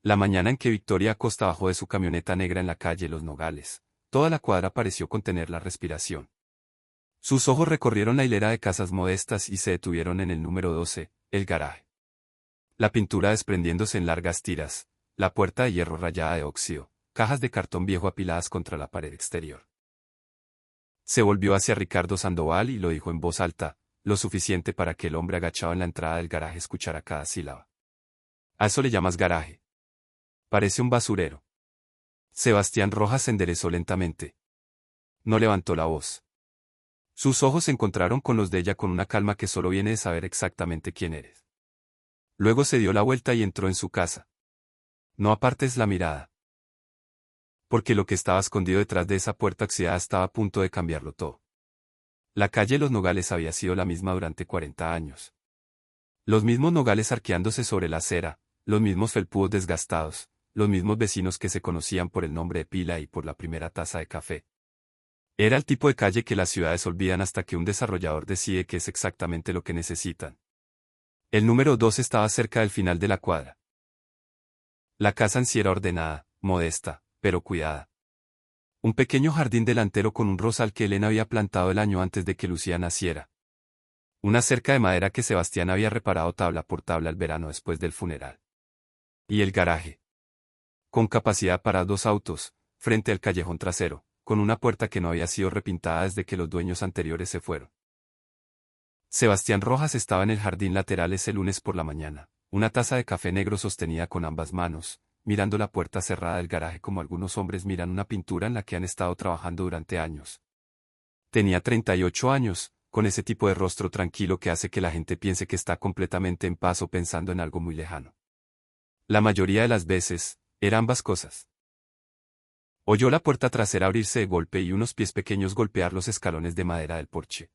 La mañana en que Victoria Acosta bajó de su camioneta negra en la calle Los Nogales, toda la cuadra pareció contener la respiración. Sus ojos recorrieron la hilera de casas modestas y se detuvieron en el número 12, el garaje. La pintura desprendiéndose en largas tiras, la puerta de hierro rayada de óxido, cajas de cartón viejo apiladas contra la pared exterior. Se volvió hacia Ricardo Sandoval y lo dijo en voz alta, lo suficiente para que el hombre agachado en la entrada del garaje escuchara cada sílaba. ¿A eso le llamas garaje? Parece un basurero. Sebastián Rojas se enderezó lentamente. No levantó la voz. Sus ojos se encontraron con los de ella con una calma que solo viene de saber exactamente quién eres. Luego se dio la vuelta y entró en su casa. No apartes la mirada. Porque lo que estaba escondido detrás de esa puerta oxidada estaba a punto de cambiarlo todo. La calle Los Nogales había sido la misma durante 40 años. Los mismos nogales arqueándose sobre la acera, los mismos felpudos desgastados, los mismos vecinos que se conocían por el nombre de pila y por la primera taza de café. Era el tipo de calle que las ciudades olvidan hasta que un desarrollador decide que es exactamente lo que necesitan. El número 2 estaba cerca del final de la cuadra. La casa en sí era ordenada, modesta, pero cuidada. Un pequeño jardín delantero con un rosal que Elena había plantado el año antes de que Lucía naciera. Una cerca de madera que Sebastián había reparado tabla por tabla el verano después del funeral. Y el garaje. Con capacidad para 2 autos, frente al callejón trasero, con una puerta que no había sido repintada desde que los dueños anteriores se fueron. Sebastián Rojas estaba en el jardín lateral ese lunes por la mañana, una taza de café negro sostenida con ambas manos, mirando la puerta cerrada del garaje como algunos hombres miran una pintura en la que han estado trabajando durante años. Tenía 38 años, con ese tipo de rostro tranquilo que hace que la gente piense que está completamente en paz o pensando en algo muy lejano. La mayoría de las veces, eran ambas cosas. Oyó la puerta trasera abrirse de golpe y unos pies pequeños golpear los escalones de madera del porche.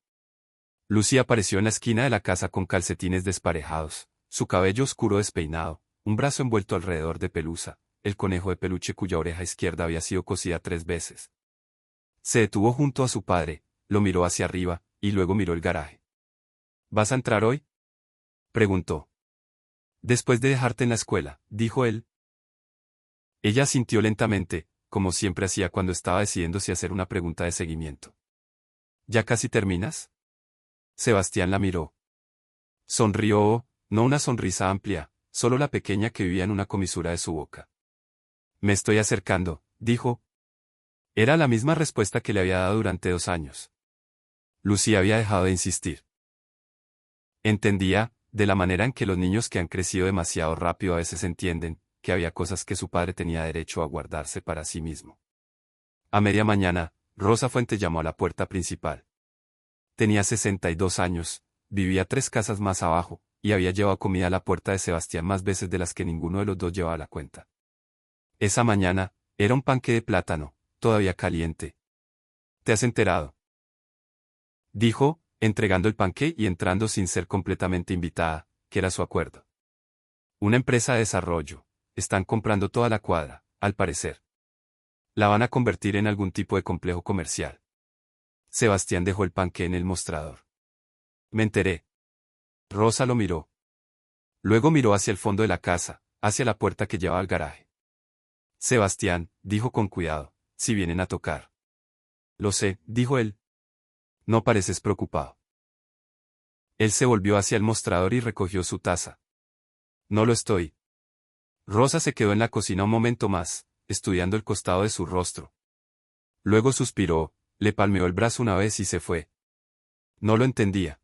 Lucía apareció en la esquina de la casa con calcetines desparejados, su cabello oscuro despeinado, un brazo envuelto alrededor de Pelusa, el conejo de peluche cuya oreja izquierda había sido cosida 3 veces. Se detuvo junto a su padre, lo miró hacia arriba, y luego miró el garaje. ¿Vas a entrar hoy?, preguntó. Después de dejarte en la escuela, dijo él. Ella asintió lentamente, como siempre hacía cuando estaba decidiendo si hacer una pregunta de seguimiento. ¿Ya casi terminas? Sebastián la miró. Sonrió, no una sonrisa amplia, solo la pequeña que vivía en una comisura de su boca. Me estoy acercando, dijo. Era la misma respuesta que le había dado durante 2 años. Lucía había dejado de insistir. Entendía, de la manera en que los niños que han crecido demasiado rápido a veces entienden, que había cosas que su padre tenía derecho a guardarse para sí mismo. A media mañana, Rosa Fuentes llamó a la puerta principal. Tenía 62 años, vivía 3 casas más abajo, y había llevado comida a la puerta de Sebastián más veces de las que ninguno de los dos llevaba la cuenta. Esa mañana, era un panqué de plátano, todavía caliente. ¿Te has enterado?, dijo, entregando el panqué y entrando sin ser completamente invitada, que era su acuerdo. Una empresa de desarrollo. Están comprando toda la cuadra, al parecer. La van a convertir en algún tipo de complejo comercial. Sebastián dejó el panqué en el mostrador. Me enteré. Rosa lo miró. Luego miró hacia el fondo de la casa, hacia la puerta que llevaba al garaje. Sebastián, dijo con cuidado, si vienen a tocar. Lo sé, dijo él. No pareces preocupado. Él se volvió hacia el mostrador y recogió su taza. No lo estoy. Rosa se quedó en la cocina un momento más, estudiando el costado de su rostro. Luego suspiró, le palmeó el brazo una vez y se fue. No lo entendía.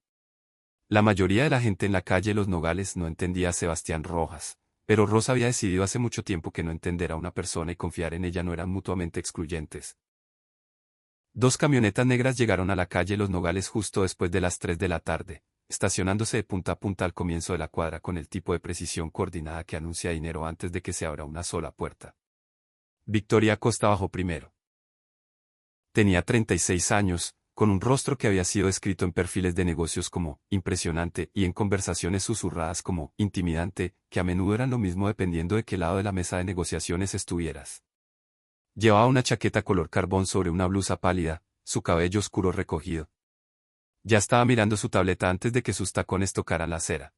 La mayoría de la gente en la calle Los Nogales no entendía a Sebastián Rojas, pero Rosa había decidido hace mucho tiempo que no entender a una persona y confiar en ella no eran mutuamente excluyentes. 2 camionetas negras llegaron a la calle Los Nogales justo después de las 3 de la tarde, estacionándose de punta a punta al comienzo de la cuadra con el tipo de precisión coordinada que anuncia dinero antes de que se abra una sola puerta. Victoria Acosta bajó primero. Tenía 36 años, con un rostro que había sido escrito en perfiles de negocios como impresionante y en conversaciones susurradas como intimidante, que a menudo eran lo mismo dependiendo de qué lado de la mesa de negociaciones estuvieras. Llevaba una chaqueta color carbón sobre una blusa pálida, su cabello oscuro recogido. Ya estaba mirando su tableta antes de que sus tacones tocaran la acera.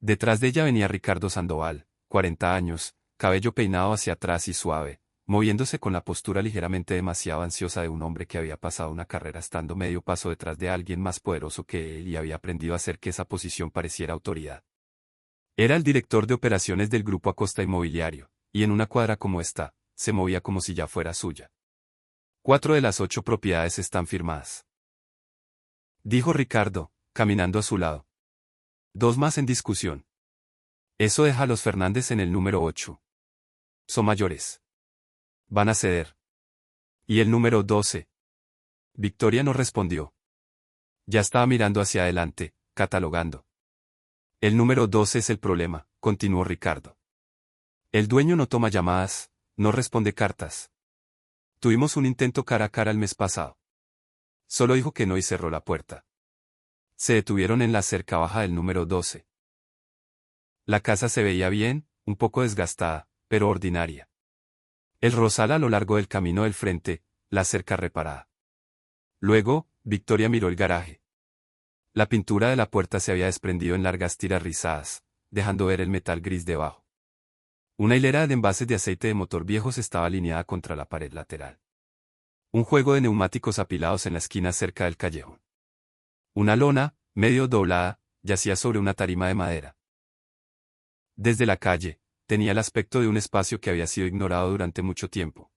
Detrás de ella venía Ricardo Sandoval, 40 años, cabello peinado hacia atrás y suave, moviéndose con la postura ligeramente demasiado ansiosa de un hombre que había pasado una carrera estando medio paso detrás de alguien más poderoso que él y había aprendido a hacer que esa posición pareciera autoridad. Era el director de operaciones del Grupo Acosta Inmobiliario, y en una cuadra como esta, se movía como si ya fuera suya. 4 de las 8 propiedades están firmadas, dijo Ricardo, caminando a su lado. 2 más en discusión. Eso deja a los Fernández en el número 8. Son mayores. Van a ceder. ¿Y el número 12? Victoria no respondió. Ya estaba mirando hacia adelante, catalogando. El número 12 es el problema, continuó Ricardo. El dueño no toma llamadas, no responde cartas. Tuvimos un intento cara a cara el mes pasado. Solo dijo que no y cerró la puerta. Se detuvieron en la cerca baja del número 12. La casa se veía bien, un poco desgastada, pero ordinaria. El rosal a lo largo del camino del frente, la cerca reparada. Luego, Victoria miró el garaje. La pintura de la puerta se había desprendido en largas tiras rizadas, dejando ver el metal gris debajo. Una hilera de envases de aceite de motor viejos estaba alineada contra la pared lateral. Un juego de neumáticos apilados en la esquina cerca del callejón. Una lona, medio doblada, yacía sobre una tarima de madera. Desde la calle, tenía el aspecto de un espacio que había sido ignorado durante mucho tiempo.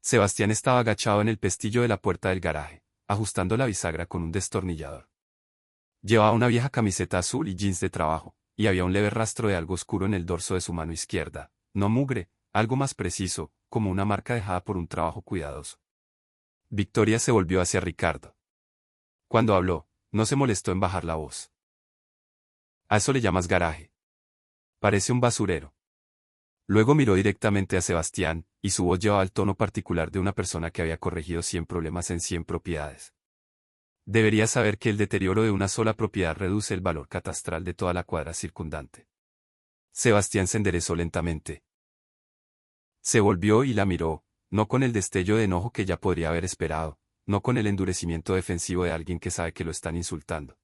Sebastián estaba agachado en el pestillo de la puerta del garaje, ajustando la bisagra con un destornillador. Llevaba una vieja camiseta azul y jeans de trabajo, y había un leve rastro de algo oscuro en el dorso de su mano izquierda, no mugre, algo más preciso, como una marca dejada por un trabajo cuidadoso. Victoria se volvió hacia Ricardo. Cuando habló, no se molestó en bajar la voz. ¿A eso le llamas garaje? Parece un basurero. Luego miró directamente a Sebastián, y su voz llevaba el tono particular de una persona que había corregido 100 problemas en 100 propiedades. Debería saber que el deterioro de una sola propiedad reduce el valor catastral de toda la cuadra circundante. Sebastián se enderezó lentamente. Se volvió y la miró, no con el destello de enojo que ya podría haber esperado, no con el endurecimiento defensivo de alguien que sabe que lo están insultando.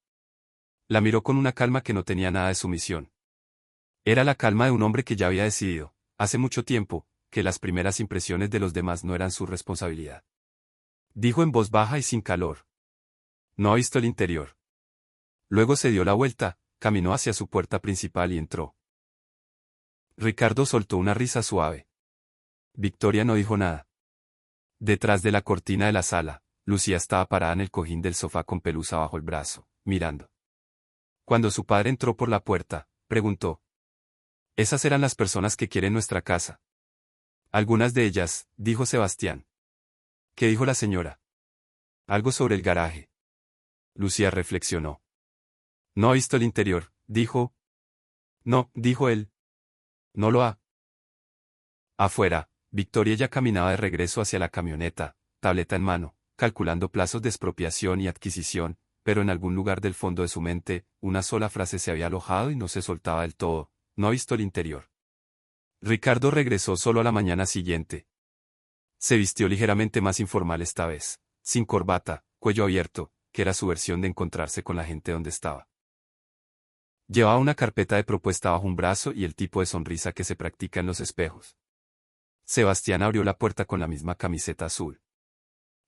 La miró con una calma que no tenía nada de sumisión. Era la calma de un hombre que ya había decidido, hace mucho tiempo, que las primeras impresiones de los demás no eran su responsabilidad. Dijo en voz baja y sin calor. No ha visto el interior. Luego se dio la vuelta, caminó hacia su puerta principal y entró. Ricardo soltó una risa suave. Victoria no dijo nada. Detrás de la cortina de la sala, Lucía estaba parada en el cojín del sofá con Pelusa bajo el brazo, mirando. Cuando su padre entró por la puerta, preguntó. Esas eran las personas que quieren nuestra casa. Algunas de ellas, dijo Sebastián. ¿Qué dijo la señora? Algo sobre el garaje. Lucía reflexionó. No ha visto el interior, dijo. No, dijo él. No lo ha. Afuera, Victoria ya caminaba de regreso hacia la camioneta, tableta en mano, calculando plazos de expropiación y adquisición, pero en algún lugar del fondo de su mente, una sola frase se había alojado y no se soltaba del todo. No ha visto el interior. Ricardo regresó solo a la mañana siguiente. Se vistió ligeramente más informal esta vez, sin corbata, cuello abierto, que era su versión de encontrarse con la gente donde estaba. Llevaba una carpeta de propuesta bajo un brazo y el tipo de sonrisa que se practica en los espejos. Sebastián abrió la puerta con la misma camiseta azul.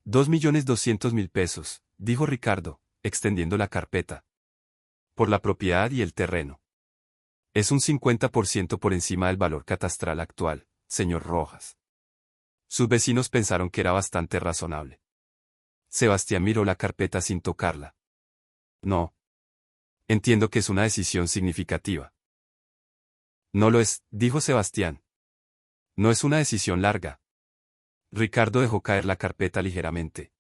2.200.000 pesos, dijo Ricardo, extendiendo la carpeta. Por la propiedad y el terreno. Es un 50% por encima del valor catastral actual, señor Rojas. Sus vecinos pensaron que era bastante razonable. Sebastián miró la carpeta sin tocarla. No. Entiendo que es una decisión significativa. No lo es, dijo Sebastián. No es una decisión larga. Ricardo dejó caer la carpeta ligeramente.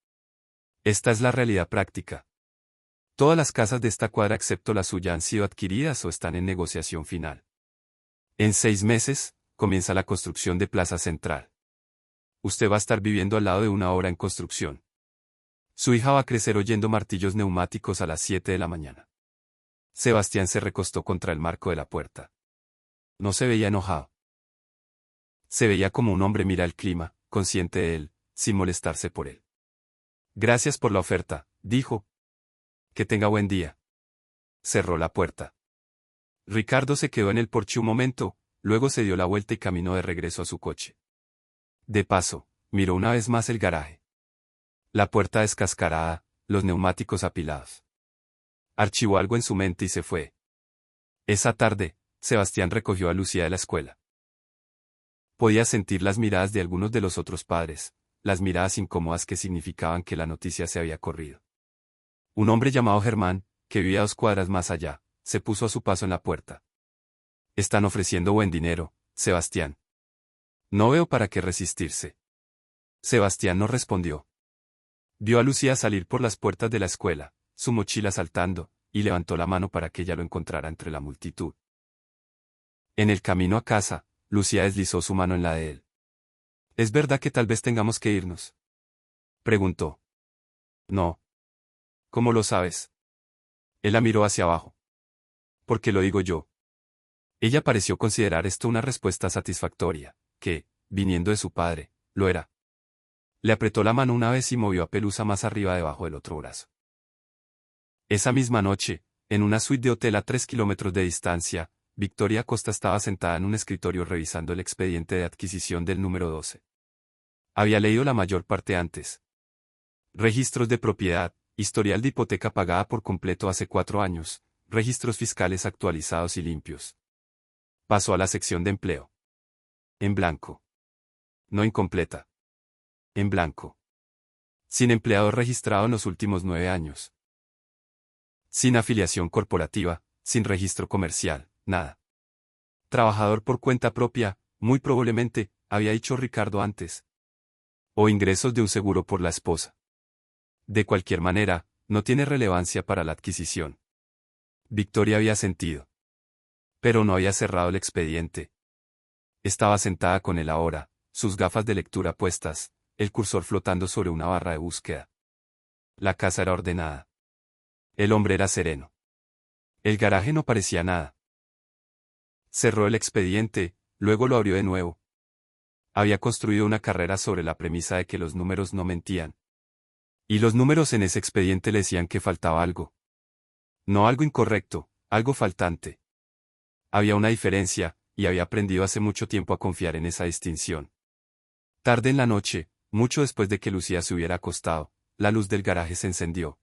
Esta es la realidad práctica. Todas las casas de esta cuadra excepto la suya han sido adquiridas o están en negociación final. En 6 meses, comienza la construcción de Plaza Central. Usted va a estar viviendo al lado de una obra en construcción. Su hija va a crecer oyendo martillos neumáticos a las 7 de la mañana. Sebastián se recostó contra el marco de la puerta. No se veía enojado. Se veía como un hombre mira el clima, consciente de él, sin molestarse por él. Gracias por la oferta, dijo. Que tenga buen día. Cerró la puerta. Ricardo se quedó en el porche un momento, luego se dio la vuelta y caminó de regreso a su coche. De paso, miró una vez más el garaje. La puerta descascarada, los neumáticos apilados. Archivó algo en su mente y se fue. Esa tarde, Sebastián recogió a Lucía de la escuela. Podía sentir las miradas de algunos de los otros padres, las miradas incómodas que significaban que la noticia se había corrido. Un hombre llamado Germán, que vivía 2 cuadras más allá, se puso a su paso en la puerta. Están ofreciendo buen dinero, Sebastián. No veo para qué resistirse. Sebastián no respondió. Vio a Lucía salir por las puertas de la escuela, su mochila saltando, y levantó la mano para que ella lo encontrara entre la multitud. En el camino a casa, Lucía deslizó su mano en la de él. ¿Es verdad que tal vez tengamos que irnos?, preguntó. No. ¿Cómo lo sabes? Él la miró hacia abajo. ¿Por qué lo digo yo? Ella pareció considerar esto una respuesta satisfactoria, que, viniendo de su padre, lo era. Le apretó la mano una vez y movió a Pelusa más arriba debajo del otro brazo. Esa misma noche, en una suite de hotel a 3 kilómetros de distancia, Victoria Costa estaba sentada en un escritorio revisando el expediente de adquisición del número 12. Había leído la mayor parte antes. Registros de propiedad, historial de hipoteca pagada por completo hace 4 años, registros fiscales actualizados y limpios. Pasó a la sección de empleo. En blanco. No incompleta. En blanco. Sin empleador registrado en los últimos 9 años. Sin afiliación corporativa, sin registro comercial, nada. Trabajador por cuenta propia, muy probablemente, había dicho Ricardo antes. O ingresos de un seguro por la esposa. De cualquier manera, no tiene relevancia para la adquisición. Victoria había sentido. Pero no había cerrado el expediente. Estaba sentada con él ahora, sus gafas de lectura puestas, el cursor flotando sobre una barra de búsqueda. La casa era ordenada. El hombre era sereno. El garaje no parecía nada. Cerró el expediente, luego lo abrió de nuevo. Había construido una carrera sobre la premisa de que los números no mentían. Y los números en ese expediente le decían que faltaba algo. No algo incorrecto, algo faltante. Había una diferencia, y había aprendido hace mucho tiempo a confiar en esa distinción. Tarde en la noche, mucho después de que Lucía se hubiera acostado, la luz del garaje se encendió.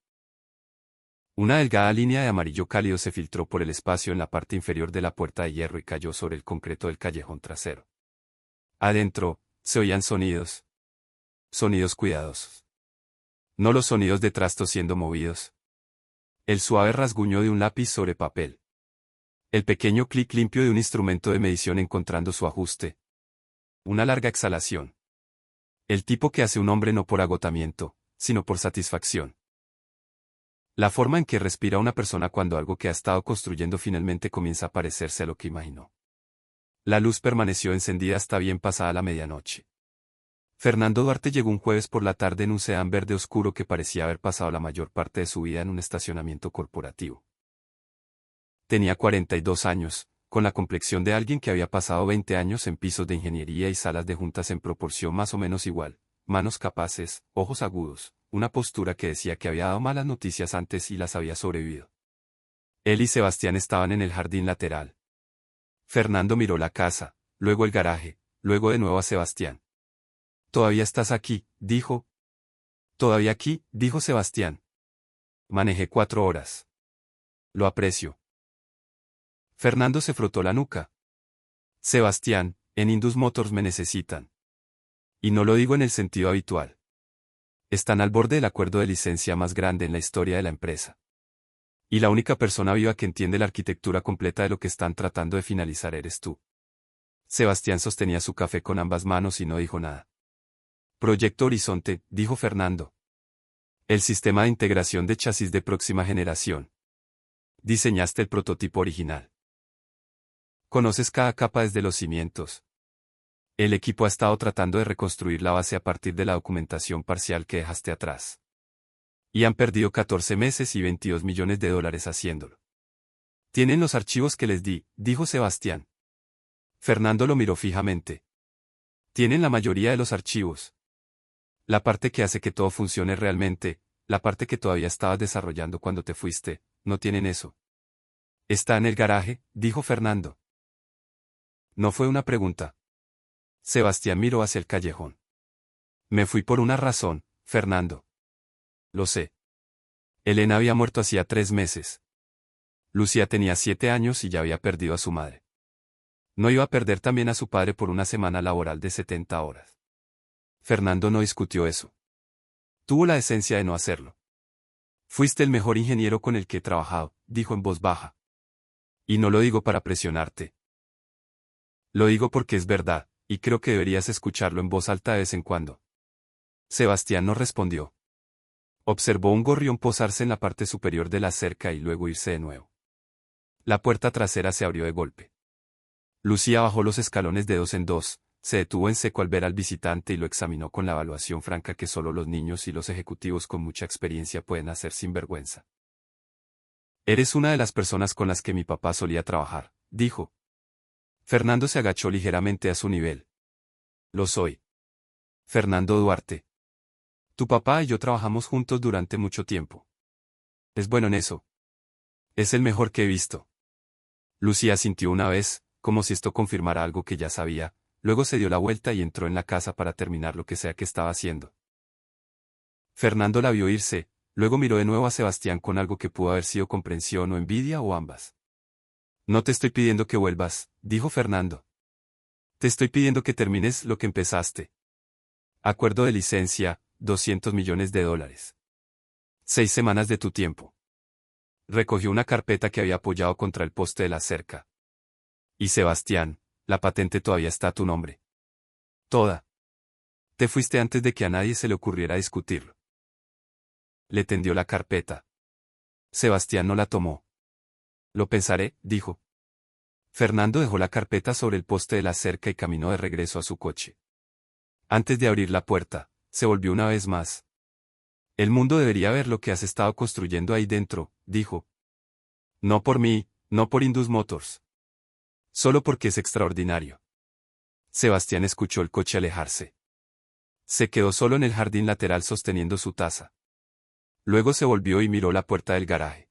Una delgada línea de amarillo cálido se filtró por el espacio en la parte inferior de la puerta de hierro y cayó sobre el concreto del callejón trasero. Adentro, se oían sonidos. Sonidos cuidadosos. No los sonidos de trastos siendo movidos. El suave rasguño de un lápiz sobre papel. El pequeño clic limpio de un instrumento de medición encontrando su ajuste. Una larga exhalación. El tipo que hace un hombre no por agotamiento, sino por satisfacción. La forma en que respira una persona cuando algo que ha estado construyendo finalmente comienza a parecerse a lo que imaginó. La luz permaneció encendida hasta bien pasada la medianoche. Fernando Duarte llegó un jueves por la tarde en un sedán verde oscuro que parecía haber pasado la mayor parte de su vida en un estacionamiento corporativo. Tenía 42 años, con la complexión de alguien que había pasado 20 años en pisos de ingeniería y salas de juntas en proporción más o menos igual, manos capaces, ojos agudos, una postura que decía que había dado malas noticias antes y las había sobrevivido. Él y Sebastián estaban en el jardín lateral. Fernando miró la casa, luego el garaje, luego de nuevo a Sebastián. «¿Todavía estás aquí?», dijo. «¿Todavía aquí?», dijo Sebastián. «Manejé 4 horas. Lo aprecio». Fernando se frotó la nuca. «Sebastián, en Indus Motors me necesitan. Y no lo digo en el sentido habitual. Están al borde del acuerdo de licencia más grande en la historia de la empresa. Y la única persona viva que entiende la arquitectura completa de lo que están tratando de finalizar eres tú». Sebastián sostenía su café con ambas manos y no dijo nada. «Proyecto Horizonte», dijo Fernando. «El sistema de integración de chasis de próxima generación. Diseñaste el prototipo original. Conoces cada capa desde los cimientos. El equipo ha estado tratando de reconstruir la base a partir de la documentación parcial que dejaste atrás. Y han perdido 14 meses y 22 millones de dólares haciéndolo. Tienen los archivos que les di», dijo Sebastián. Fernando lo miró fijamente. «Tienen la mayoría de los archivos. La parte que hace que todo funcione realmente, la parte que todavía estabas desarrollando cuando te fuiste, no tienen eso». «Está en el garaje», dijo Fernando. No fue una pregunta. Sebastián miró hacia el callejón. Me fui por una razón, Fernando. Lo sé. Elena había muerto hacía 3 meses. Lucía tenía 7 años y ya había perdido a su madre. No iba a perder también a su padre por una semana laboral de 70 horas. Fernando no discutió eso. Tuvo la decencia de no hacerlo. Fuiste el mejor ingeniero con el que he trabajado, dijo en voz baja. Y no lo digo para presionarte. Lo digo porque es verdad, y creo que deberías escucharlo en voz alta de vez en cuando. Sebastián no respondió. Observó un gorrión posarse en la parte superior de la cerca y luego irse de nuevo. La puerta trasera se abrió de golpe. Lucía bajó los escalones de 2 en 2, se detuvo en seco al ver al visitante y lo examinó con la evaluación franca que solo los niños y los ejecutivos con mucha experiencia pueden hacer sin vergüenza. Eres una de las personas con las que mi papá solía trabajar, dijo. Fernando se agachó ligeramente a su nivel. Lo soy. Fernando Duarte. Tu papá y yo trabajamos juntos durante mucho tiempo. Es bueno en eso. Es el mejor que he visto. Lucía sintió una vez, como si esto confirmara algo que ya sabía, luego se dio la vuelta y entró en la casa para terminar lo que sea que estaba haciendo. Fernando la vio irse, luego miró de nuevo a Sebastián con algo que pudo haber sido comprensión o envidia o ambas. No te estoy pidiendo que vuelvas, dijo Fernando. Te estoy pidiendo que termines lo que empezaste. Acuerdo de licencia, $200 millones. 6 semanas de tu tiempo. Recogió una carpeta que había apoyado contra el poste de la cerca. Y Sebastián, la patente todavía está a tu nombre. Toda. Te fuiste antes de que a nadie se le ocurriera discutirlo. Le tendió la carpeta. Sebastián no la tomó. Lo pensaré, dijo. Fernando dejó la carpeta sobre el poste de la cerca y caminó de regreso a su coche. Antes de abrir la puerta, se volvió una vez más. El mundo debería ver lo que has estado construyendo ahí dentro, dijo. No por mí, no por Indus Motors. Solo porque es extraordinario. Sebastián escuchó el coche alejarse. Se quedó solo en el jardín lateral sosteniendo su taza. Luego se volvió y miró la puerta del garaje.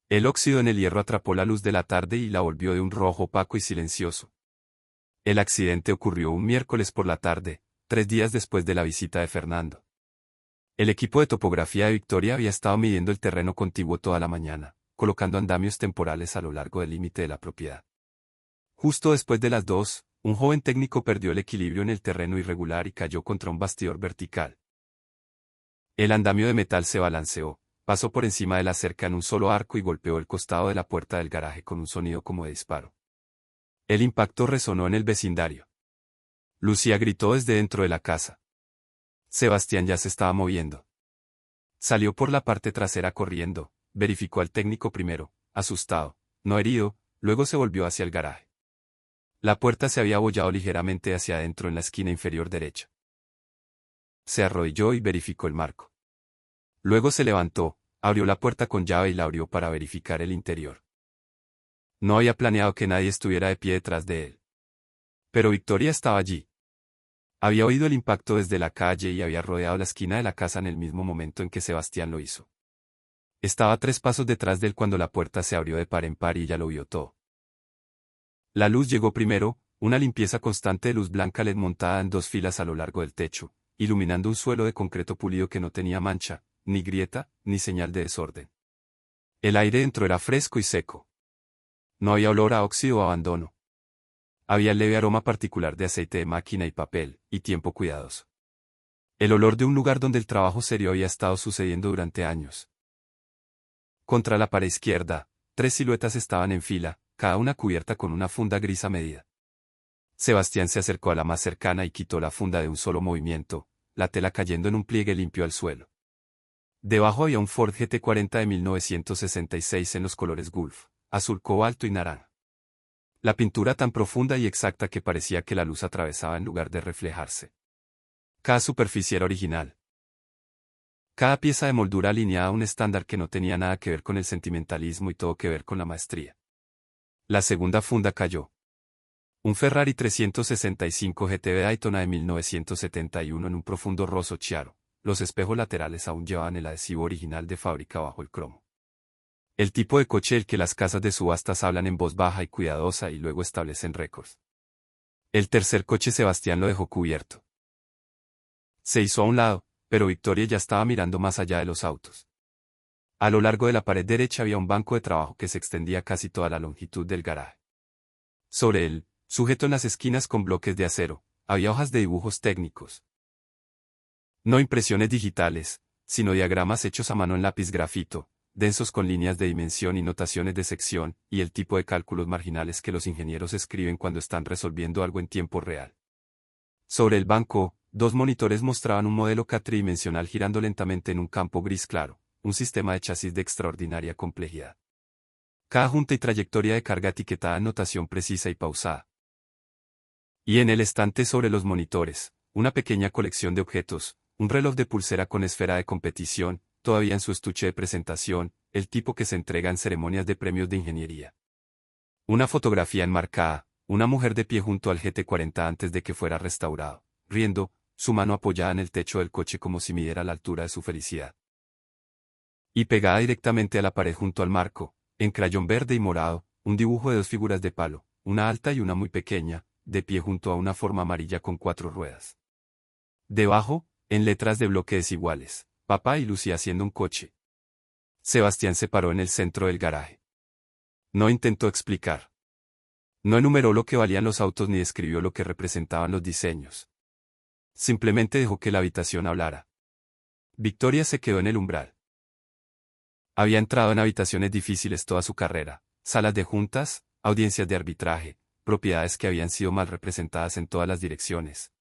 El óxido en el hierro atrapó la luz de la tarde y la volvió de un rojo opaco y silencioso. El accidente ocurrió un miércoles por la tarde, 3 días después de la visita de Fernando. El equipo de topografía de Victoria había estado midiendo el terreno contiguo toda la mañana, colocando andamios temporales a lo largo del límite de la propiedad. Justo después de las 2, un joven técnico perdió el equilibrio en el terreno irregular y cayó contra un bastidor vertical. El andamio de metal se balanceó, pasó por encima de la cerca en un solo arco y golpeó el costado de la puerta del garaje con un sonido como de disparo. El impacto resonó en el vecindario. Lucía gritó desde dentro de la casa. Sebastián ya se estaba moviendo. Salió por la parte trasera corriendo, verificó al técnico primero, asustado, no herido, luego se volvió hacia el garaje. La puerta se había abollado ligeramente hacia adentro en la esquina inferior derecha. Se arrodilló y verificó el marco. Luego se levantó, abrió la puerta con llave y la abrió para verificar el interior. No había planeado que nadie estuviera de pie detrás de él. Pero Victoria estaba allí. Había oído el impacto desde la calle y había rodeado la esquina de la casa en el mismo momento en que Sebastián lo hizo. Estaba a 3 pasos detrás de él cuando la puerta se abrió de par en par y ella lo vio todo. La luz llegó primero, una limpieza constante de luz blanca LED montada en 2 filas a lo largo del techo, iluminando un suelo de concreto pulido que no tenía mancha, ni grieta, ni señal de desorden. El aire dentro era fresco y seco. No había olor a óxido o abandono. Había leve aroma particular de aceite de máquina y papel, y tiempo cuidadoso. El olor de un lugar donde el trabajo serio había estado sucediendo durante años. Contra la pared izquierda, 3 siluetas estaban en fila, cada una cubierta con una funda gris a medida. Sebastián se acercó a la más cercana y quitó la funda de un solo movimiento, la tela cayendo en un pliegue limpio al suelo. Debajo había un Ford GT40 de 1966 en los colores Gulf, azul cobalto y naranja. La pintura tan profunda y exacta que parecía que la luz atravesaba en lugar de reflejarse. Cada superficie era original. Cada pieza de moldura alineada a un estándar que no tenía nada que ver con el sentimentalismo y todo que ver con la maestría. La segunda funda cayó. Un Ferrari 365 GTB Daytona de 1971 en un profundo roso chiaro. Los espejos laterales aún llevaban el adhesivo original de fábrica bajo el cromo. El tipo de coche del que las casas de subastas hablan en voz baja y cuidadosa y luego establecen récords. El tercer coche Sebastián lo dejó cubierto. Se hizo a un lado, pero Victoria ya estaba mirando más allá de los autos. A lo largo de la pared derecha había un banco de trabajo que se extendía casi toda la longitud del garaje. Sobre él, sujeto en las esquinas con bloques de acero, había hojas de dibujos técnicos. No impresiones digitales, sino diagramas hechos a mano en lápiz grafito, densos con líneas de dimensión y notaciones de sección, y el tipo de cálculos marginales que los ingenieros escriben cuando están resolviendo algo en tiempo real. Sobre el banco, dos monitores mostraban un modelo tridimensional girando lentamente en un campo gris claro, un sistema de chasis de extraordinaria complejidad. Cada junta y trayectoria de carga etiquetada en notación precisa y pausada. Y en el estante sobre los monitores, una pequeña colección de objetos, un reloj de pulsera con esfera de competición, todavía en su estuche de presentación, el tipo que se entrega en ceremonias de premios de ingeniería. Una fotografía enmarcada, una mujer de pie junto al GT40 antes de que fuera restaurado, riendo, su mano apoyada en el techo del coche como si midiera la altura de su felicidad. Y pegada directamente a la pared junto al marco, en crayón verde y morado, un dibujo de dos figuras de palo, una alta y una muy pequeña, de pie junto a una forma amarilla con 4 ruedas. Debajo, en letras de bloque desiguales, papá y Lucía haciendo un coche. Sebastián se paró en el centro del garaje. No intentó explicar. No enumeró lo que valían los autos ni describió lo que representaban los diseños. Simplemente dejó que la habitación hablara. Victoria se quedó en el umbral. Había entrado en habitaciones difíciles toda su carrera, salas de juntas, audiencias de arbitraje, propiedades que habían sido mal representadas en todas las direcciones.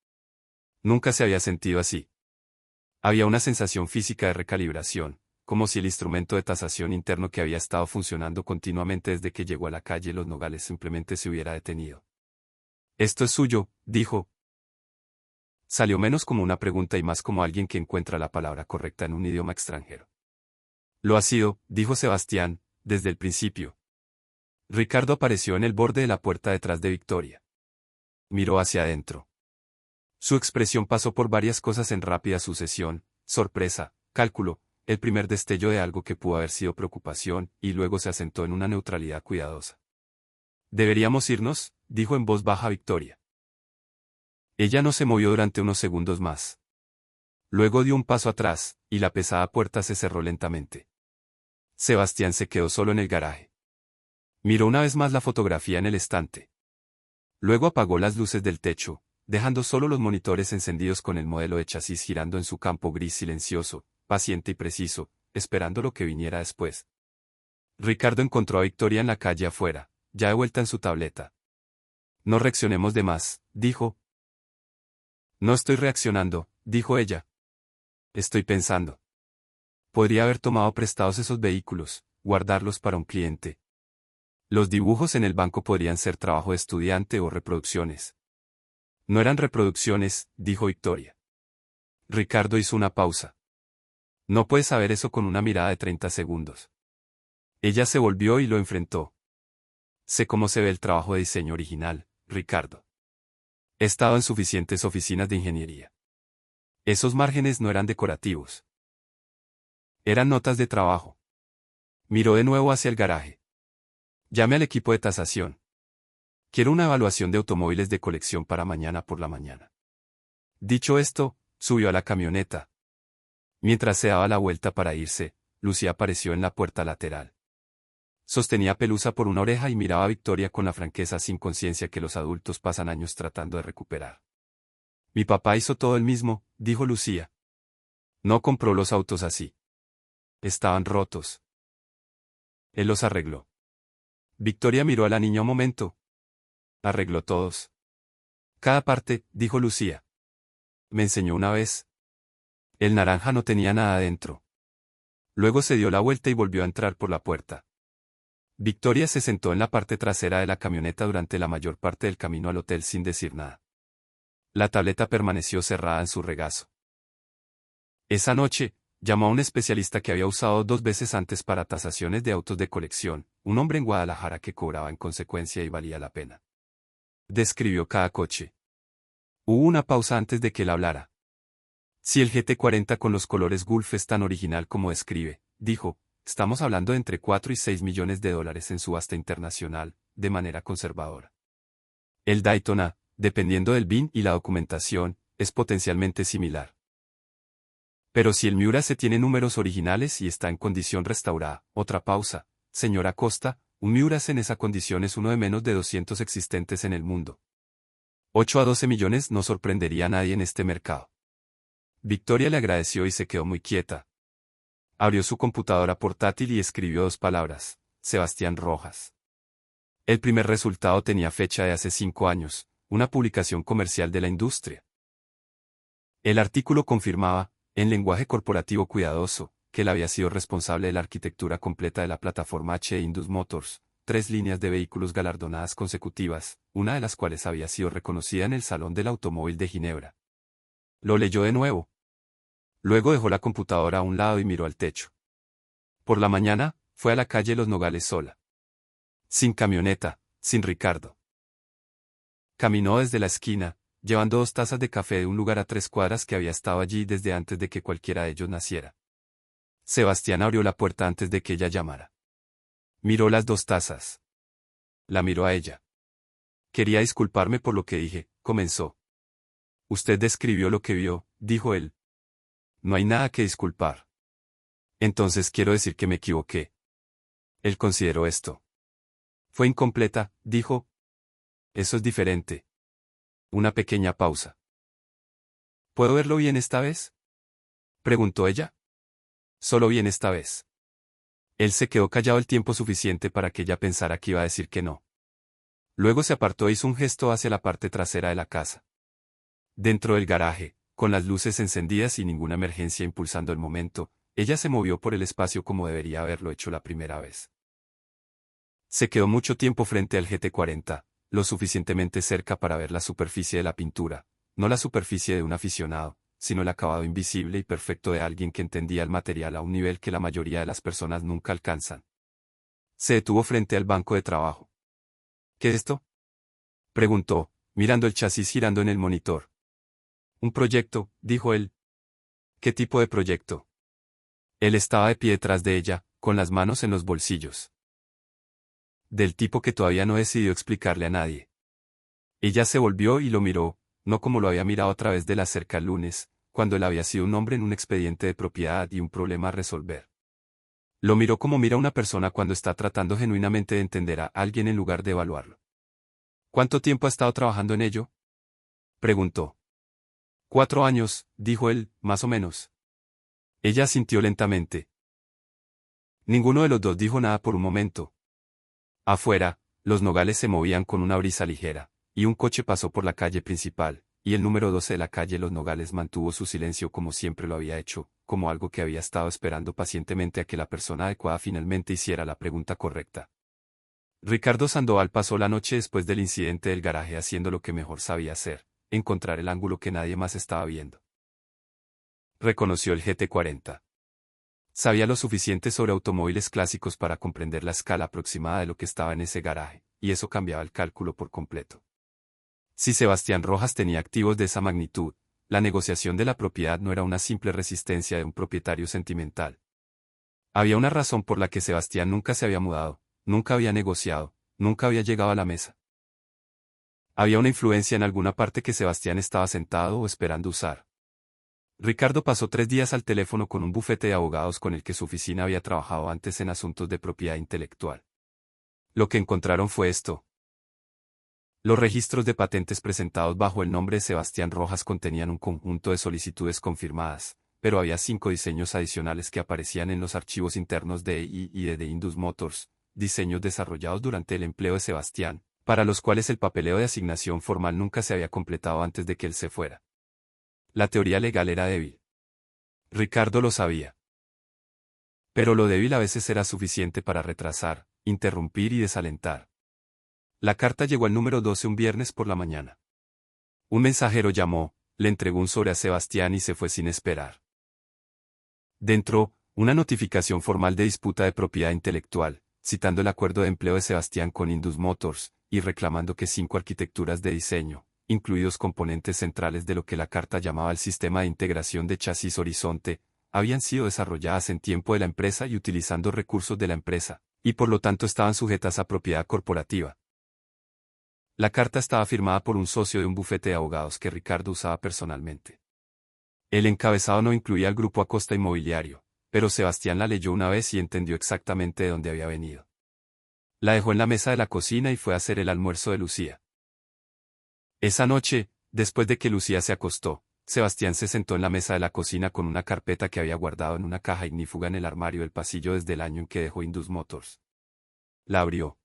Nunca se había sentido así. Había una sensación física de recalibración, como si el instrumento de tasación interno que había estado funcionando continuamente desde que llegó a la calle Los Nogales simplemente se hubiera detenido. «Esto es suyo», dijo. Salió menos como una pregunta y más como alguien que encuentra la palabra correcta en un idioma extranjero. «Lo ha sido», dijo Sebastián, desde el principio. Ricardo apareció en el borde de la puerta detrás de Victoria. Miró hacia adentro. Su expresión pasó por varias cosas en rápida sucesión: sorpresa, cálculo, el primer destello de algo que pudo haber sido preocupación, y luego se asentó en una neutralidad cuidadosa. «Deberíamos irnos», dijo en voz baja Victoria. Ella no se movió durante unos segundos más. Luego dio un paso atrás, y la pesada puerta se cerró lentamente. Sebastián se quedó solo en el garaje. Miró una vez más la fotografía en el estante. Luego apagó las luces del techo, dejando solo los monitores encendidos con el modelo de chasis girando en su campo gris silencioso, paciente y preciso, esperando lo que viniera después. Ricardo encontró a Victoria en la calle afuera, ya de vuelta en su tableta. «No reaccionemos de más», dijo. «No estoy reaccionando», dijo ella. «Estoy pensando. Podría haber tomado prestados esos vehículos, guardarlos para un cliente. Los dibujos en el banco podrían ser trabajo de estudiante o reproducciones». «No eran reproducciones», dijo Victoria. Ricardo hizo una pausa. «No puedes saber eso con una mirada de 30 segundos». Ella se volvió y lo enfrentó. «Sé cómo se ve el trabajo de diseño original, Ricardo. He estado en suficientes oficinas de ingeniería. Esos márgenes no eran decorativos. Eran notas de trabajo». Miró de nuevo hacia el garaje. «Llame al equipo de tasación. Quiero una evaluación de automóviles de colección para mañana por la mañana». Dicho esto, subió a la camioneta. Mientras se daba la vuelta para irse, Lucía apareció en la puerta lateral. Sostenía Pelusa por una oreja y miraba a Victoria con la franqueza sin conciencia que los adultos pasan años tratando de recuperar. «Mi papá hizo todo el mismo», dijo Lucía. «No compró los autos así. Estaban rotos. Él los arregló». Victoria miró a la niña un momento. «Arregló todos». «Cada parte», dijo Lucía. «Me enseñó una vez». El naranja no tenía nada dentro. Luego se dio la vuelta y volvió a entrar por la puerta. Victoria se sentó en la parte trasera de la camioneta durante la mayor parte del camino al hotel sin decir nada. La tableta permaneció cerrada en su regazo. Esa noche, llamó a un especialista que había usado 2 veces antes para tasaciones de autos de colección, un hombre en Guadalajara que cobraba en consecuencia y valía la pena. Describió cada coche. Hubo una pausa antes de que él hablara. «Si el GT40 con los colores Gulf es tan original como describe», dijo, estamos hablando de entre 4 y 6 millones de dólares en subasta internacional, de manera conservadora. El Daytona, dependiendo del VIN y la documentación, es potencialmente similar. Pero si el Miura se tiene números originales y está en condición restaurada, otra pausa, señora Costa, un Miura en esa condición es uno de menos de 200 existentes en el mundo. 8 a 12 millones no sorprendería a nadie en este mercado. Victoria le agradeció y se quedó muy quieta. Abrió su computadora portátil y escribió 2 palabras, Sebastián Rojas. El primer resultado tenía fecha de hace 5 años, una publicación comercial de la industria. El artículo confirmaba, en lenguaje corporativo cuidadoso, que él había sido responsable de la arquitectura completa de la plataforma H de Indus Motors, 3 líneas de vehículos galardonadas consecutivas, una de las cuales había sido reconocida en el Salón del Automóvil de Ginebra. Lo leyó de nuevo. Luego dejó la computadora a un lado y miró al techo. Por la mañana, fue a la calle Los Nogales sola. Sin camioneta, sin Ricardo. Caminó desde la esquina, llevando 2 tazas de café de un lugar a 3 cuadras que había estado allí desde antes de que cualquiera de ellos naciera. Sebastián abrió la puerta antes de que ella llamara. Miró las 2 tazas. La miró a ella. Quería disculparme por lo que dije, comenzó. Usted describió lo que vio, dijo él. No hay nada que disculpar. Entonces quiero decir que me equivoqué. Él consideró esto. Fue incompleta, dijo. Eso es diferente. Una pequeña pausa. ¿Puedo verlo bien esta vez?, preguntó ella. Solo bien esta vez. Él se quedó callado el tiempo suficiente para que ella pensara que iba a decir que no. Luego se apartó e hizo un gesto hacia la parte trasera de la casa. Dentro del garaje, con las luces encendidas y ninguna emergencia impulsando el momento, ella se movió por el espacio como debería haberlo hecho la primera vez. Se quedó mucho tiempo frente al GT40, lo suficientemente cerca para ver la superficie de la pintura, no la superficie de un aficionado, sino el acabado invisible y perfecto de alguien que entendía el material a un nivel que la mayoría de las personas nunca alcanzan. Se detuvo frente al banco de trabajo. ¿Qué es esto?, preguntó, mirando el chasis girando en el monitor. Un proyecto, dijo él. ¿Qué tipo de proyecto? Él estaba de pie detrás de ella, con las manos en los bolsillos. Del tipo que todavía no decidió explicarle a nadie. Ella se volvió y lo miró, no como lo había mirado a través de la cerca el lunes, cuando él había sido un hombre en un expediente de propiedad y un problema a resolver. Lo miró como mira una persona cuando está tratando genuinamente de entender a alguien en lugar de evaluarlo. ¿Cuánto tiempo ha estado trabajando en ello?, preguntó. 4 años, dijo él, más o menos. Ella asintió lentamente. Ninguno de los dos dijo nada por un momento. Afuera, los nogales se movían con una brisa ligera, y un coche pasó por la calle principal, y el número 12 de la calle Los Nogales mantuvo su silencio como siempre lo había hecho, como algo que había estado esperando pacientemente a que la persona adecuada finalmente hiciera la pregunta correcta. Ricardo Sandoval pasó la noche después del incidente del garaje haciendo lo que mejor sabía hacer, encontrar el ángulo que nadie más estaba viendo. Reconoció el GT40. Sabía lo suficiente sobre automóviles clásicos para comprender la escala aproximada de lo que estaba en ese garaje, y eso cambiaba el cálculo por completo. Si Sebastián Rojas tenía activos de esa magnitud, la negociación de la propiedad no era una simple resistencia de un propietario sentimental. Había una razón por la que Sebastián nunca se había mudado, nunca había negociado, nunca había llegado a la mesa. Había una influencia en alguna parte que Sebastián estaba sentado o esperando usar. Ricardo pasó 3 días al teléfono con un bufete de abogados con el que su oficina había trabajado antes en asuntos de propiedad intelectual. Lo que encontraron fue esto. Los registros de patentes presentados bajo el nombre de Sebastián Rojas contenían un conjunto de solicitudes confirmadas, pero había 5 diseños adicionales que aparecían en los archivos internos de EI y de Indus Motors, diseños desarrollados durante el empleo de Sebastián, para los cuales el papeleo de asignación formal nunca se había completado antes de que él se fuera. La teoría legal era débil. Ricardo lo sabía. Pero lo débil a veces era suficiente para retrasar, interrumpir y desalentar. La carta llegó al número 12 un viernes por la mañana. Un mensajero llamó, le entregó un sobre a Sebastián y se fue sin esperar. Dentro, una notificación formal de disputa de propiedad intelectual, citando el acuerdo de empleo de Sebastián con Indus Motors, y reclamando que 5 arquitecturas de diseño, incluidos componentes centrales de lo que la carta llamaba el sistema de integración de chasis horizonte, habían sido desarrolladas en tiempo de la empresa y utilizando recursos de la empresa, y por lo tanto estaban sujetas a propiedad corporativa. La carta estaba firmada por un socio de un bufete de abogados que Ricardo usaba personalmente. El encabezado no incluía al grupo Acosta Inmobiliario, pero Sebastián la leyó una vez y entendió exactamente de dónde había venido. La dejó en la mesa de la cocina y fue a hacer el almuerzo de Lucía. Esa noche, después de que Lucía se acostó, Sebastián se sentó en la mesa de la cocina con una carpeta que había guardado en una caja ignífuga en el armario del pasillo desde el año en que dejó Indus Motors. La abrió.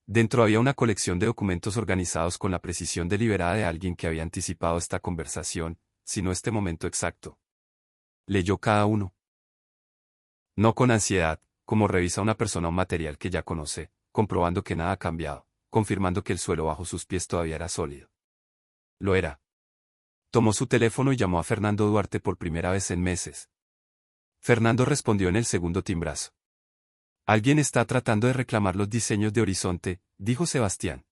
Dentro había una colección de documentos organizados con la precisión deliberada de alguien que había anticipado esta conversación, sino este momento exacto. Leyó cada uno. No con ansiedad, como revisa una persona un material que ya conoce, comprobando que nada ha cambiado, confirmando que el suelo bajo sus pies todavía era sólido. Lo era. Tomó su teléfono y llamó a Fernando Duarte por primera vez en meses. Fernando respondió en el segundo timbrazo. Alguien está tratando de reclamar los diseños de Horizonte, dijo Sebastián.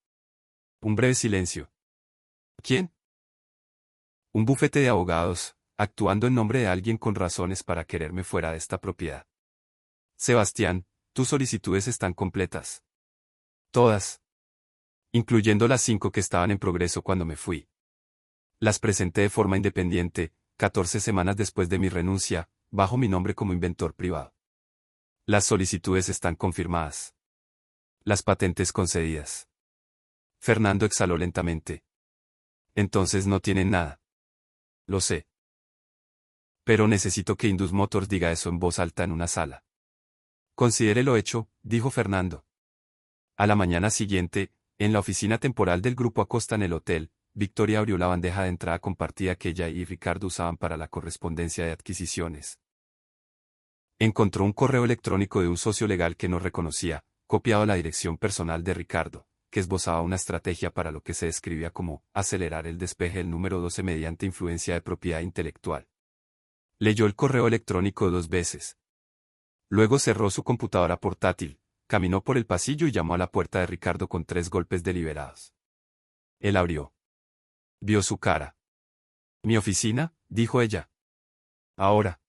Un breve silencio. ¿Quién? Un bufete de abogados, actuando en nombre de alguien con razones para quererme fuera de esta propiedad. Sebastián, tus solicitudes están completas. Todas. Incluyendo las 5 que estaban en progreso cuando me fui. Las presenté de forma independiente, 14 semanas después de mi renuncia, bajo mi nombre como inventor privado. Las solicitudes están confirmadas. Las patentes concedidas. Fernando exhaló lentamente. Entonces no tienen nada. Lo sé. Pero necesito que Indus Motors diga eso en voz alta en una sala. Considere lo hecho, dijo Fernando. A la mañana siguiente, en la oficina temporal del Grupo Acosta en el hotel, Victoria abrió la bandeja de entrada compartida que ella y Ricardo usaban para la correspondencia de adquisiciones. Encontró un correo electrónico de un socio legal que no reconocía, copiado a la dirección personal de Ricardo, que esbozaba una estrategia para lo que se describía como acelerar el despeje del número 12 mediante influencia de propiedad intelectual. Leyó el correo electrónico 2 veces. Luego cerró su computadora portátil, caminó por el pasillo y llamó a la puerta de Ricardo con 3 golpes deliberados. Él abrió. Vio su cara. ¿Mi oficina?, dijo ella. Ahora.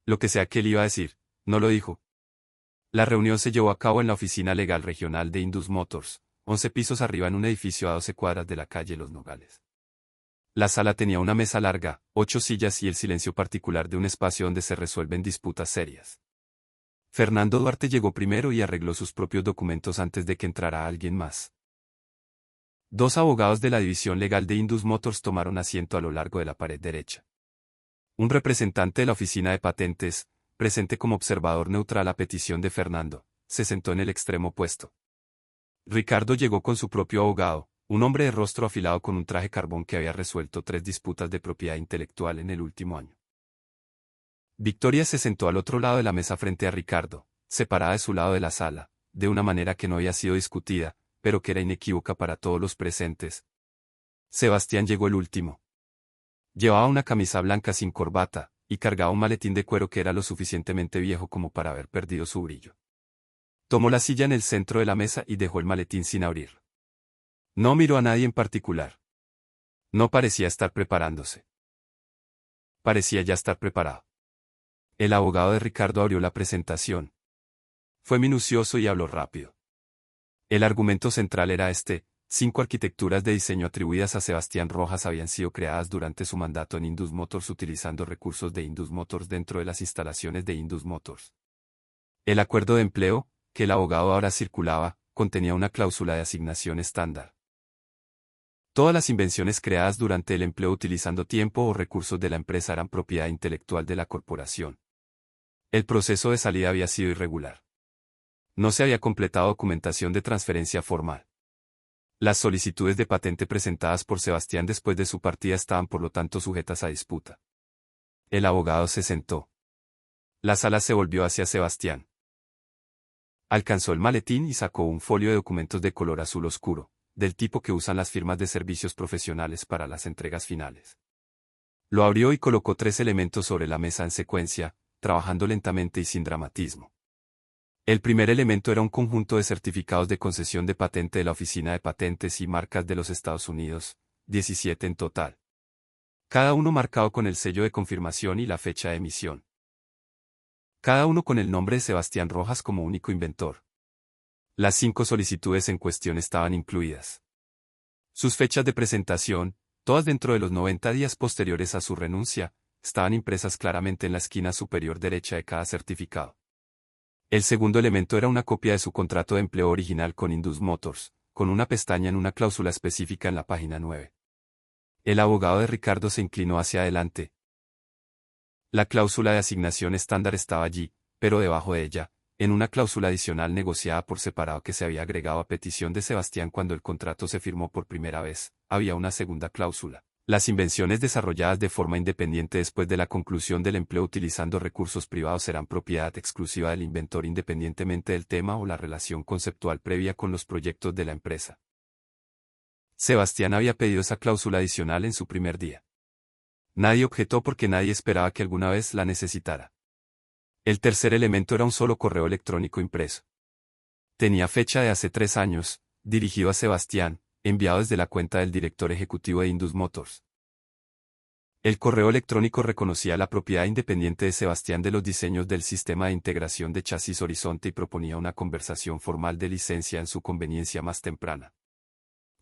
Lo que sea que él iba a decir, no lo dijo. La reunión se llevó a cabo en la oficina legal regional de Indus Motors, 11 pisos arriba en un edificio a 12 cuadras de la calle Los Nogales. La sala tenía una mesa larga, 8 sillas y el silencio particular de un espacio donde se resuelven disputas serias. Fernando Duarte llegó primero y arregló sus propios documentos antes de que entrara alguien más. 2 abogados de la división legal de Indus Motors tomaron asiento a lo largo de la pared derecha. Un representante de la oficina de patentes, presente como observador neutral a petición de Fernando, se sentó en el extremo opuesto. Ricardo llegó con su propio abogado, un hombre de rostro afilado con un traje carbón que había resuelto 3 disputas de propiedad intelectual en el último año. Victoria se sentó al otro lado de la mesa frente a Ricardo, separada de su lado de la sala, de una manera que no había sido discutida, pero que era inequívoca para todos los presentes. Sebastián llegó el último. Llevaba una camisa blanca sin corbata, y cargaba un maletín de cuero que era lo suficientemente viejo como para haber perdido su brillo. Tomó la silla en el centro de la mesa y dejó el maletín sin abrir. No miró a nadie en particular. No parecía estar preparándose. Parecía ya estar preparado. El abogado de Ricardo abrió la presentación. Fue minucioso y habló rápido. El argumento central era este: 5 arquitecturas de diseño atribuidas a Sebastián Rojas habían sido creadas durante su mandato en Indus Motors utilizando recursos de Indus Motors dentro de las instalaciones de Indus Motors. El acuerdo de empleo, que el abogado ahora circulaba, contenía una cláusula de asignación estándar. Todas las invenciones creadas durante el empleo utilizando tiempo o recursos de la empresa eran propiedad intelectual de la corporación. El proceso de salida había sido irregular. No se había completado documentación de transferencia formal. Las solicitudes de patente presentadas por Sebastián después de su partida estaban por lo tanto sujetas a disputa. El abogado se sentó. La sala se volvió hacia Sebastián. Alcanzó el maletín y sacó un folio de documentos de color azul oscuro, del tipo que usan las firmas de servicios profesionales para las entregas finales. Lo abrió y colocó 3 elementos sobre la mesa en secuencia, trabajando lentamente y sin dramatismo. El primer elemento era un conjunto de certificados de concesión de patente de la Oficina de Patentes y Marcas de los Estados Unidos, 17 en total. cada uno marcado con el sello de confirmación y la fecha de emisión. Cada uno con el nombre de Sebastián Rojas como único inventor. Las 5 solicitudes en cuestión estaban incluidas. Sus fechas de presentación, todas dentro de los 90 días posteriores a su renuncia, estaban impresas claramente en la esquina superior derecha de cada certificado. El segundo elemento era una copia de su contrato de empleo original con Indus Motors, con una pestaña en una cláusula específica en la página 9. El abogado de Ricardo se inclinó hacia adelante. La cláusula de asignación estándar estaba allí, pero debajo de ella, en una cláusula adicional negociada por separado que se había agregado a petición de Sebastián cuando el contrato se firmó por primera vez, había una segunda cláusula. Las invenciones desarrolladas de forma independiente después de la conclusión del empleo utilizando recursos privados serán propiedad exclusiva del inventor independientemente del tema o la relación conceptual previa con los proyectos de la empresa. Sebastián había pedido esa cláusula adicional en su primer día. Nadie objetó porque nadie esperaba que alguna vez la necesitara. El tercer elemento era un solo correo electrónico impreso. Tenía fecha de hace 3 años, dirigido a Sebastián, enviado desde la cuenta del director ejecutivo de Indus Motors. El correo electrónico reconocía la propiedad independiente de Sebastián de los diseños del sistema de integración de chasis Horizonte y proponía una conversación formal de licencia en su conveniencia más temprana.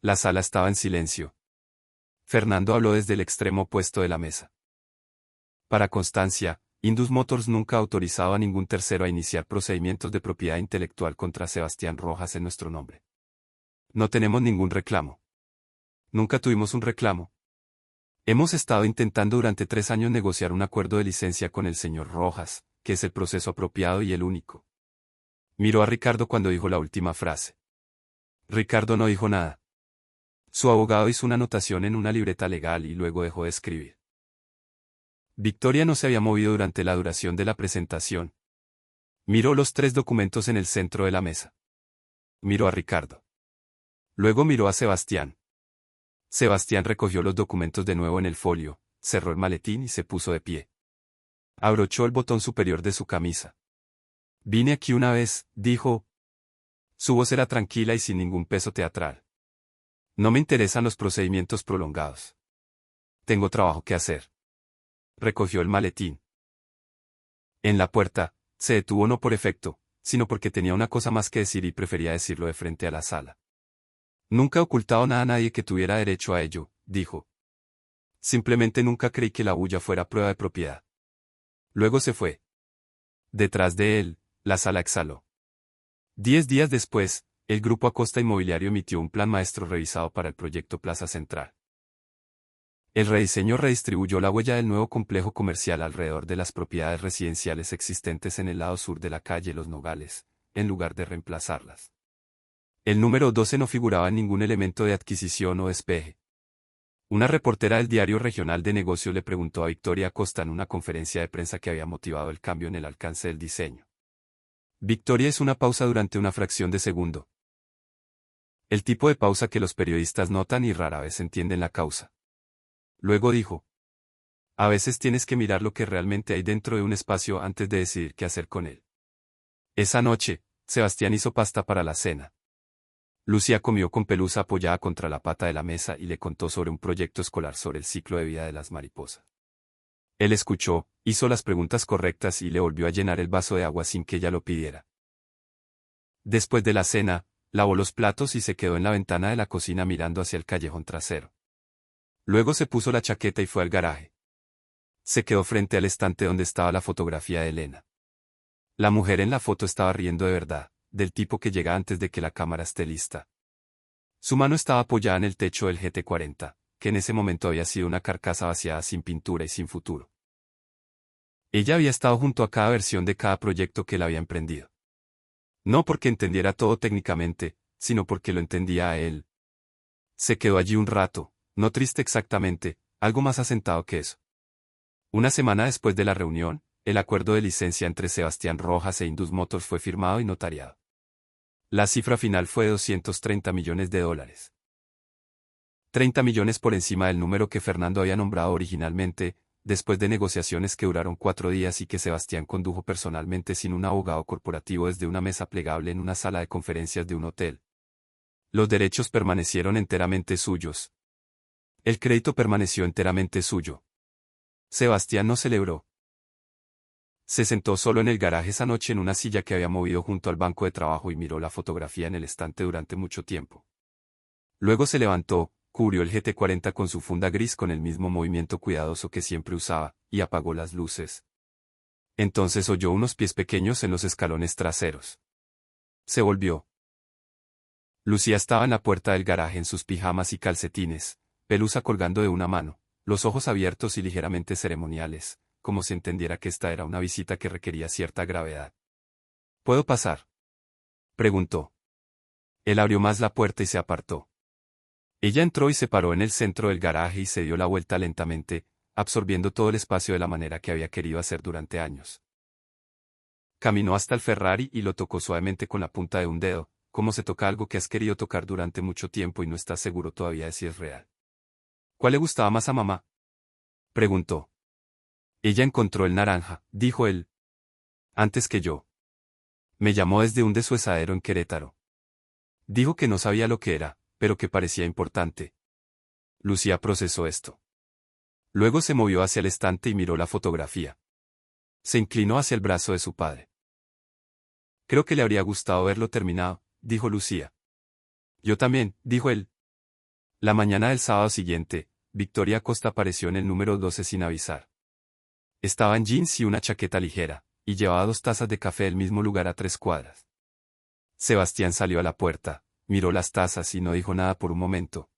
La sala estaba en silencio. Fernando habló desde el extremo opuesto de la mesa. Para constancia, Indus Motors nunca ha autorizado a ningún tercero a iniciar procedimientos de propiedad intelectual contra Sebastián Rojas en nuestro nombre. No tenemos ningún reclamo. Nunca tuvimos un reclamo. Hemos estado intentando durante 3 años negociar un acuerdo de licencia con el señor Rojas, que es el proceso apropiado y el único. Miró a Ricardo cuando dijo la última frase. Ricardo no dijo nada. Su abogado hizo una anotación en una libreta legal y luego dejó de escribir. Victoria no se había movido durante la duración de la presentación. Miró los 3 documentos en el centro de la mesa. Miró a Ricardo. Luego miró a Sebastián. Sebastián recogió los documentos de nuevo en el folio, cerró el maletín y se puso de pie. Abrochó el botón superior de su camisa. Vine aquí una vez, dijo. Su voz era tranquila y sin ningún peso teatral. No me interesan los procedimientos prolongados. Tengo trabajo que hacer. Recogió el maletín. En la puerta, se detuvo no por efecto, sino porque tenía una cosa más que decir y prefería decirlo de frente a la sala. Nunca he ocultado nada a nadie que tuviera derecho a ello, dijo. Simplemente nunca creí que la bulla fuera prueba de propiedad. Luego se fue. Detrás de él, la sala exhaló. 10 días después, el grupo Acosta Inmobiliario emitió un plan maestro revisado para el proyecto Plaza Central. El rediseño redistribuyó la huella del nuevo complejo comercial alrededor de las propiedades residenciales existentes en el lado sur de la calle Los Nogales, en lugar de reemplazarlas. El número 12 no figuraba en ningún elemento de adquisición o despeje. Una reportera del Diario Regional de Negocios le preguntó a Victoria Acosta en una conferencia de prensa que había motivado el cambio en el alcance del diseño. Victoria hizo una pausa durante una fracción de segundo. El tipo de pausa que los periodistas notan y rara vez entienden la causa. Luego dijo. A veces tienes que mirar lo que realmente hay dentro de un espacio antes de decidir qué hacer con él. Esa noche, Sebastián hizo pasta para la cena. Lucía comió con Pelusa apoyada contra la pata de la mesa y le contó sobre un proyecto escolar sobre el ciclo de vida de las mariposas. Él escuchó, hizo las preguntas correctas y le volvió a llenar el vaso de agua sin que ella lo pidiera. Después de la cena, lavó los platos y se quedó en la ventana de la cocina mirando hacia el callejón trasero. Luego se puso la chaqueta y fue al garaje. Se quedó frente al estante donde estaba la fotografía de Elena. La mujer en la foto estaba riendo de verdad, del tipo que llega antes de que la cámara esté lista. Su mano estaba apoyada en el techo del GT40, que en ese momento había sido una carcasa vaciada sin pintura y sin futuro. Ella había estado junto a cada versión de cada proyecto que él había emprendido. No porque entendiera todo técnicamente, sino porque lo entendía a él. Se quedó allí un rato, no triste exactamente, algo más asentado que eso. Una semana después de la reunión, el acuerdo de licencia entre Sebastián Rojas e Indus Motors fue firmado y notariado. La cifra final fue de $230 millones. 30 millones por encima del número que Fernando había nombrado originalmente, después de negociaciones que duraron 4 días y que Sebastián condujo personalmente sin un abogado corporativo desde una mesa plegable en una sala de conferencias de un hotel. Los derechos permanecieron enteramente suyos. El crédito permaneció enteramente suyo. Sebastián no celebró. Se sentó solo en el garaje esa noche en una silla que había movido junto al banco de trabajo y miró la fotografía en el estante durante mucho tiempo. Luego se levantó, cubrió el GT40 con su funda gris con el mismo movimiento cuidadoso que siempre usaba, y apagó las luces. Entonces oyó unos pies pequeños en los escalones traseros. Se volvió. Lucía estaba en la puerta del garaje en sus pijamas y calcetines, pelusa colgando de una mano, los ojos abiertos y ligeramente ceremoniales, como si entendiera que esta era una visita que requería cierta gravedad. ¿Puedo pasar?, preguntó. Él abrió más la puerta y se apartó. Ella entró y se paró en el centro del garaje y se dio la vuelta lentamente, absorbiendo todo el espacio de la manera que había querido hacer durante años. Caminó hasta el Ferrari y lo tocó suavemente con la punta de un dedo, como se toca algo que has querido tocar durante mucho tiempo y no estás seguro todavía de si es real. ¿Cuál le gustaba más a mamá?, preguntó. Ella encontró el naranja, dijo él. Antes que yo. Me llamó desde un deshuesadero en Querétaro. Dijo que no sabía lo que era, pero que parecía importante. Lucía procesó esto. Luego se movió hacia el estante y miró la fotografía. Se inclinó hacia el brazo de su padre. Creo que le habría gustado verlo terminado, dijo Lucía. Yo también, dijo él. La mañana del sábado siguiente, Victoria Costa apareció en el número 12 sin avisar. Estaba en jeans y una chaqueta ligera, y llevaba 2 tazas de café del mismo lugar a 3 cuadras. Sebastián salió a la puerta, miró las tazas y no dijo nada por un momento.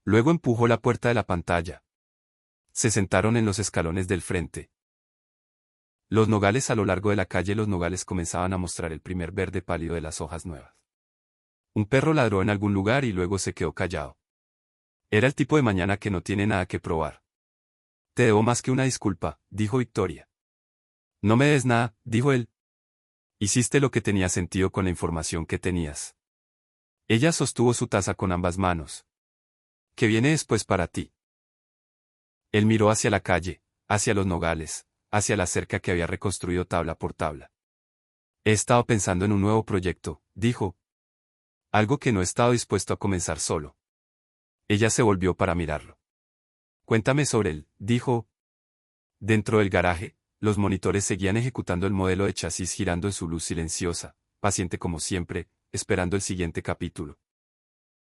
Luego empujó la puerta de la pantalla. Se sentaron en los escalones del frente. Los nogales a lo largo de la calle Los Nogales comenzaban a mostrar el primer verde pálido de las hojas nuevas. Un perro ladró en algún lugar y luego se quedó callado. Era el tipo de mañana que no tiene nada que probar. Te debo más que una disculpa, dijo Victoria. No me des nada, dijo él. Hiciste lo que tenía sentido con la información que tenías. Ella sostuvo su taza con ambas manos. ¿Qué viene después para ti? Él miró hacia la calle, hacia los nogales, hacia la cerca que había reconstruido tabla por tabla. He estado pensando en un nuevo proyecto, dijo. Algo que no he estado dispuesto a comenzar solo. Ella se volvió para mirarlo. Cuéntame sobre él, dijo. Dentro del garaje, los monitores seguían ejecutando el modelo de chasis girando en su luz silenciosa, paciente como siempre, esperando el siguiente capítulo.